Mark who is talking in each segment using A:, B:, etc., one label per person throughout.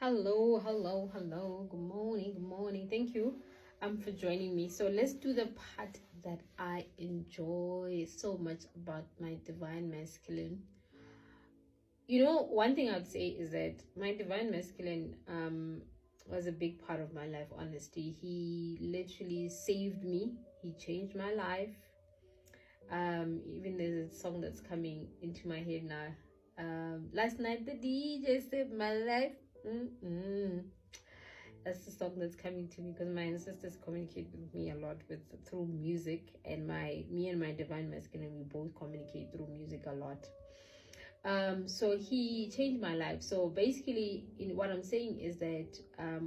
A: Hello. Good morning. Thank you for joining me. So let's do the part that I enjoy so much about my divine masculine. You know, one thing I'd say is that my divine masculine was a big part of my life, honestly. He literally saved me. He changed my life. Even there's a song that's coming into my head now. Last night the DJ saved my life. That's the song that's coming to me because my ancestors communicate with me a lot through music, and me and my divine masculine, we both communicate through music a lot. So he changed my life. So basically, in what I'm saying is that,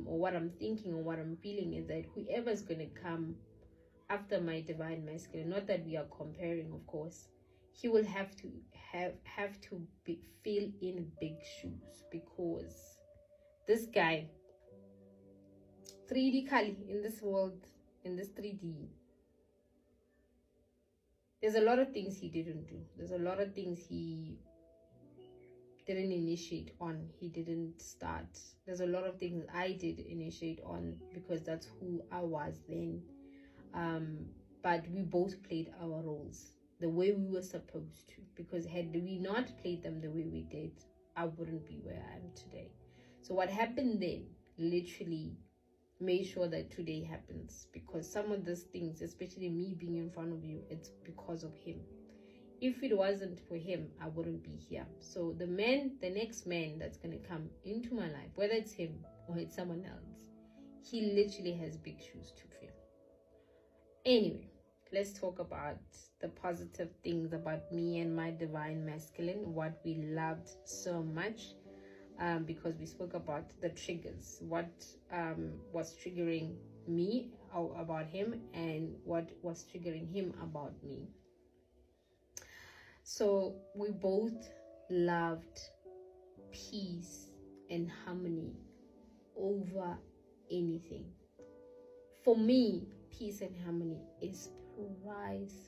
A: or what I'm thinking or what I'm feeling is that whoever's gonna come after my divine masculine, not that we are comparing, of course, he will have to fill in big shoes, because this guy 3D Kali in this world, in this 3D, there's a lot of things he didn't do. There's a lot of things he didn't initiate on. He didn't start. There's a lot of things I did initiate on because that's who I was then. But we both played our roles the way we were supposed to, because had we not played them the way we did, I wouldn't be where I am today. So what happened then literally made sure that today happens, because some of these things, especially me being in front of you, it's because of him. If it wasn't for him, I wouldn't be here. So the next man that's going to come into my life, whether it's him or it's someone else, he literally has big shoes to fill. Anyway, let's talk about the positive things about me and my divine masculine, what we loved so much, because we spoke about the triggers, what was triggering me about him and what was triggering him about me. So we both loved peace and harmony over anything. For me, peace and harmony is priceless.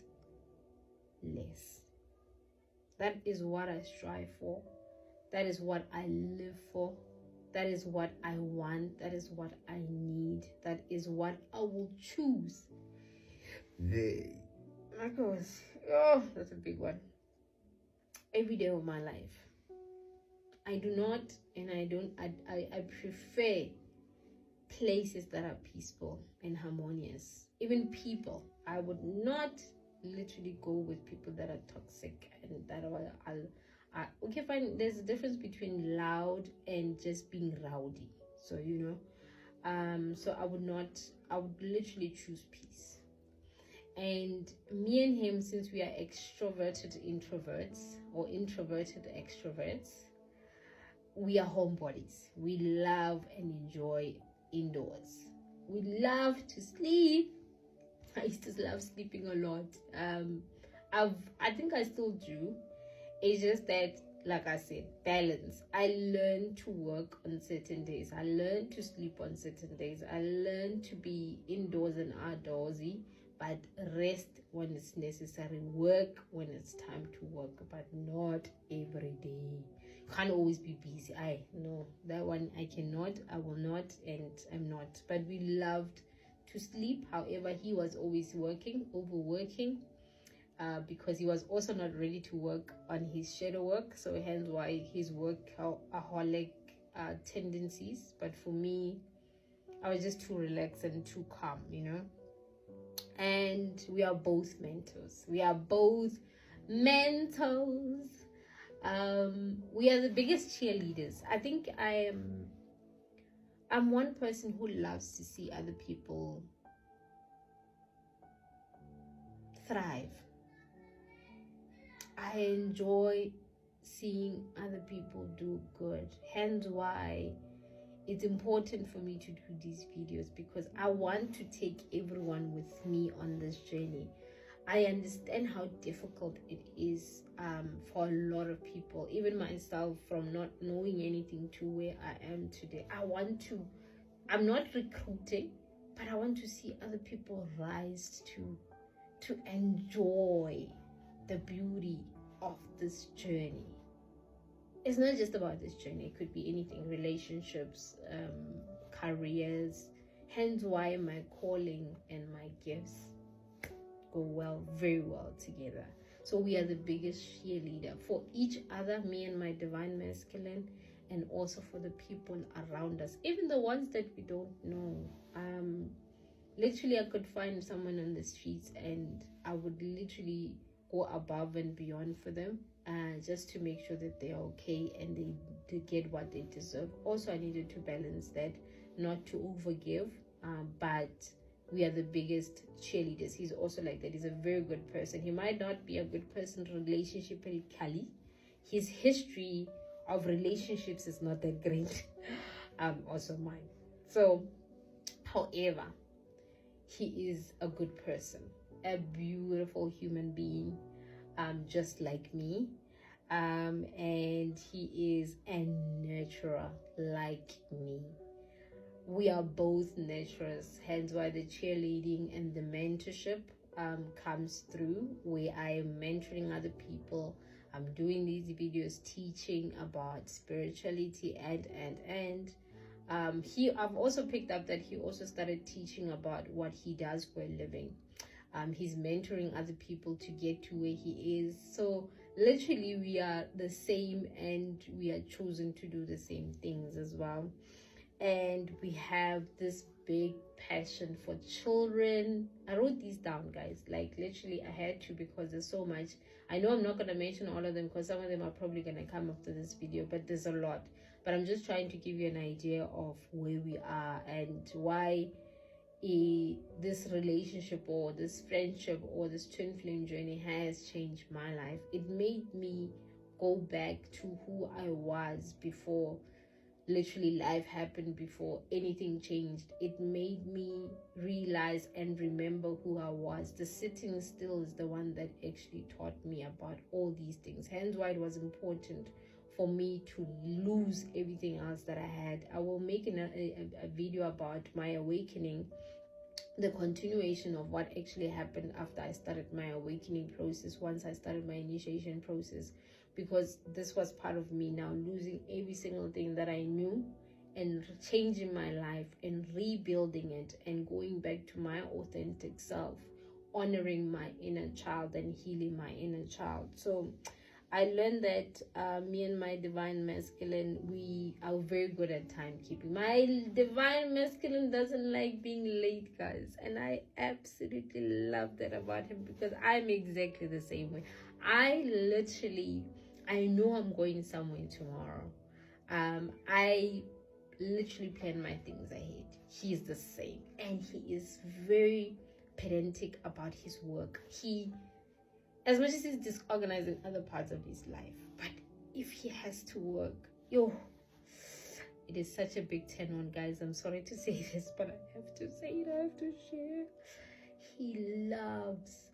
A: That is what I strive for. That is what I live for. That is what I want. That is what I need. That is what I will choose. My gosh. Oh, that's a big one. Every day of my life. I do not, and I don't, I prefer places that are peaceful and harmonious. Even people. I would not literally go with people that are toxic and that are okay, fine. There's a difference between loud and just being rowdy. So, so I would literally choose peace. And me and him, since we are extroverted introverts or introverted extroverts, we are homebodies. We love and enjoy indoors. We love to sleep. I used to love sleeping a lot. I think I still do. It's just that, like I said, balance. I learned to work on certain days. I learned to sleep on certain days. I learned to be indoors and outdoorsy, but rest when it's necessary. Work when it's time to work, but not every day. Can't always be busy. No, that one I cannot, I will not, and I'm not. But we loved to sleep. However, he was always overworking, because he was also not ready to work on his shadow work. So hence why his workaholic tendencies. But for me, I was just too relaxed and too calm, And we are both mentors. We are the biggest cheerleaders. I think I'm one person who loves to see other people thrive. I enjoy seeing other people do good. Hence why it's important for me to do these videos, because I want to take everyone with me on this journey. I understand how difficult it is for a lot of people, even myself, from not knowing anything to where I am today. I'm not recruiting, but I want to see other people rise to enjoy the beauty of this journey. it's not just about this journey. It could be anything, relationships, careers. Hence why my calling and my gifts go very well together. So we are the biggest cheerleader for each other, me and my divine masculine, and also for the people around us, even the ones that we don't know. Literally, I could find someone on the streets and I would literally go above and beyond for them, just to make sure that they're okay and they get what they deserve. Also, I needed to balance that, not to overgive, but we are the biggest cheerleaders. He's also like that. He's a very good person. He might not be a good person relationshipally. His history of relationships is not that great. Also mine. So, however, he is a good person, a beautiful human being, just like me. And he is a nurturer like me. We are both nurturers, hence why the cheerleading and the mentorship comes through, where I am mentoring other people. I'm doing these videos teaching about spirituality and I've also picked up that he also started teaching about what he does for a living. He's mentoring other people to get to where he is. So literally we are the same, and we are chosen to do the same things as well. And we have this big passion for children. I wrote these down, guys, like literally I had to, because there's so much. I know I'm not going to mention all of them because some of them are probably going to come after this video, but there's a lot. But I'm just trying to give you an idea of where we are and why this relationship or this friendship or this twin flame journey has changed my life. It made me go back to who I was before literally life happened, before anything changed. It made me realize and remember who I was. The sitting still is the one that actually taught me about all these things. Hence why it was important for me to lose everything else that I had. I will make a video about my awakening, the continuation of what actually happened after I started my awakening process, once I started my initiation process, because this was part of me now losing every single thing that I knew and changing my life and rebuilding it and going back to my authentic self, honoring my inner child and healing my inner child. So I learned that me and my divine masculine, we are very good at timekeeping. My divine masculine doesn't like being late, guys. And I absolutely love that about him, because I'm exactly the same way. I know I'm going somewhere tomorrow. I literally plan my things ahead. He's the same. And he is very pedantic about his work. As much as he's disorganized in other parts of his life, but if he has to work, it is such a big 10-1, guys. I'm sorry to say this, but I have to say it. I have to share. He loves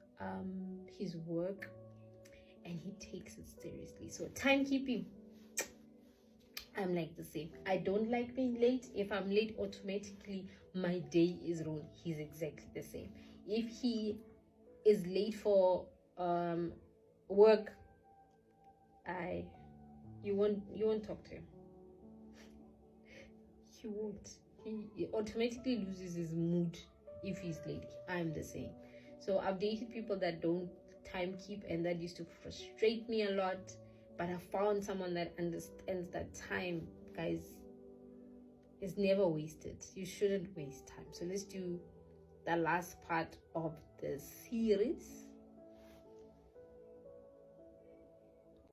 A: his work, and he takes it seriously. So timekeeping, I'm like the same. I don't like being late. If I'm late, automatically my day is ruined. He's exactly the same. If he is late for work, you won't talk to him. He won't. He automatically loses his mood if he's late. I'm the same. So I've dated people that don't time keep, and that used to frustrate me a lot, but I found someone that understands that time, guys, is never wasted. You shouldn't waste time. So let's do the last part of the series.